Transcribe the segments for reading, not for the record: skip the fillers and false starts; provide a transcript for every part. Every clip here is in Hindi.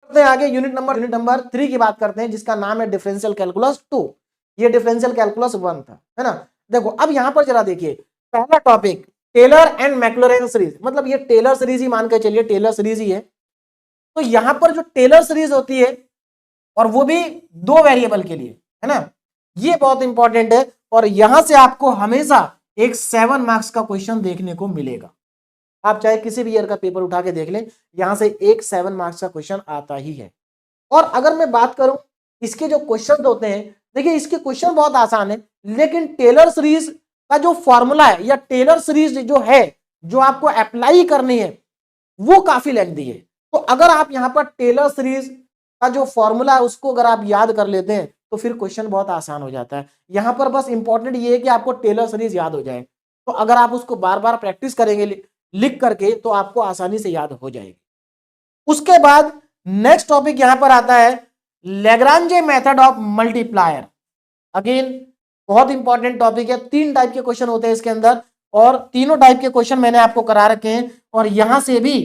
करते हैं आगे यूनिट नंबर 3 की बात करते हैं, जिसका नाम है डिफरेंशियल कैलकुलस 2। ये डिफरेंशियल कैलकुलस 1 था, है ना। देखो अब यहां पर जरा देखिए, पहला टॉपिक टेलर एंड मैक्लॉरेन सीरीज, मतलब ये टेलर सीरीज ही मान के चलिए, टेलर सीरीज ही है। तो यहां पर जो टेलर सीरीज होती है, और वो भी 2 वेरिएबल के लिए, है ना, ये बहुत इंपॉर्टेंट है। और यहां से आपको हमेशा एक 7 मार्क्स का क्वेश्चन देखने को मिलेगा। आप चाहे किसी भी ईयर का पेपर उठा के देख लें, यहां से एक 7 मार्क्स का क्वेश्चन आता ही है। और अगर मैं बात करूं इसके जो क्वेश्चन होते हैं, देखिए इसके क्वेश्चन बहुत आसान है, लेकिन टेलर सीरीज का जो फॉर्मूला है या टेलर सीरीज जो है, जो आपको अप्लाई करनी है, वो काफी लेंथी है। तो अगर आप यहां पर टेलर सीरीज का जो फॉर्मूला है उसको अगर आप याद कर लेते हैं तो फिर क्वेश्चन बहुत आसान हो जाता है। यहां पर बस इंपॉर्टेंट ये है कि आपको टेलर सीरीज याद हो जाए। तो अगर आप उसको बार बार प्रैक्टिस करेंगे लिख करके, तो आपको आसानी से याद हो जाएगी। उसके बाद नेक्स्ट टॉपिक यहां पर आता है लैग्रांजे मेथड ऑफ मल्टीप्लायर। अगेन बहुत इंपॉर्टेंट टॉपिक है, 3 टाइप के क्वेश्चन होते हैं इसके अंदर, और तीनों टाइप के क्वेश्चन मैंने आपको करा रखे हैं। और यहां से भी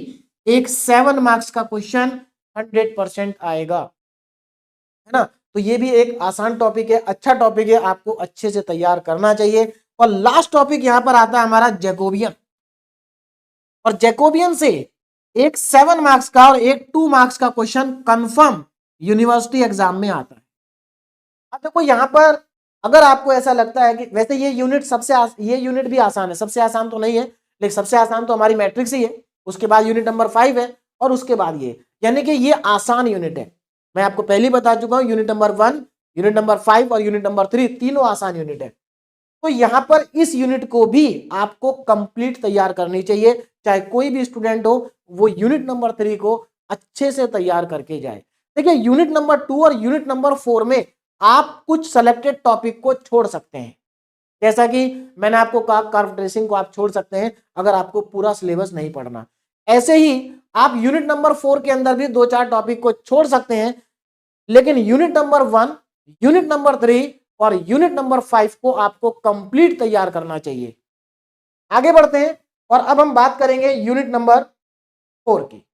एक 7 मार्क्स का क्वेश्चन 100% आएगा, है ना। तो ये भी एक आसान टॉपिक है, अच्छा टॉपिक है, आपको अच्छे से तैयार करना चाहिए। और लास्ट टॉपिक यहां पर आता है हमारा जैकोबियन। और जैकोबियन से एक 7 मार्क्स का और एक 2 मार्क्स का क्वेश्चन कंफर्म यूनिवर्सिटी एग्जाम में आता है। अब देखो यहां पर अगर आपको ऐसा लगता है कि वैसे ये यूनिट भी आसान है, सबसे आसान तो नहीं है, लेकिन सबसे आसान तो हमारी मैट्रिक्स ही है, उसके बाद यूनिट नंबर 5 है, और उसके बाद ये, यानी कि ये आसान यूनिट है। मैं आपको पहले बता चुका हूं, यूनिट नंबर 1, यूनिट नंबर 5 और यूनिट नंबर 3 तीनों आसान यूनिट है। तो यहां पर इस यूनिट को भी आपको कंप्लीट तैयार करनी चाहिए, चाहे कोई भी स्टूडेंट हो, वो यूनिट नंबर 3 को अच्छे से तैयार करके जाए। देखिए यूनिट नंबर 2 और यूनिट नंबर 4 में आप कुछ सेलेक्टेड टॉपिक को छोड़ सकते हैं, जैसा कि मैंने आपको कहा कर्व ट्रेसिंग को आप छोड़ सकते हैं अगर आपको पूरा सिलेबस नहीं पढ़ना। ऐसे ही आप यूनिट नंबर 4 के अंदर भी 2-4 टॉपिक को छोड़ सकते हैं, लेकिन यूनिट नंबर 1, यूनिट नंबर 3 और यूनिट नंबर 5 को आपको कंप्लीट तैयार करना चाहिए। आगे बढ़ते हैं और अब हम बात करेंगे यूनिट नंबर 4 की।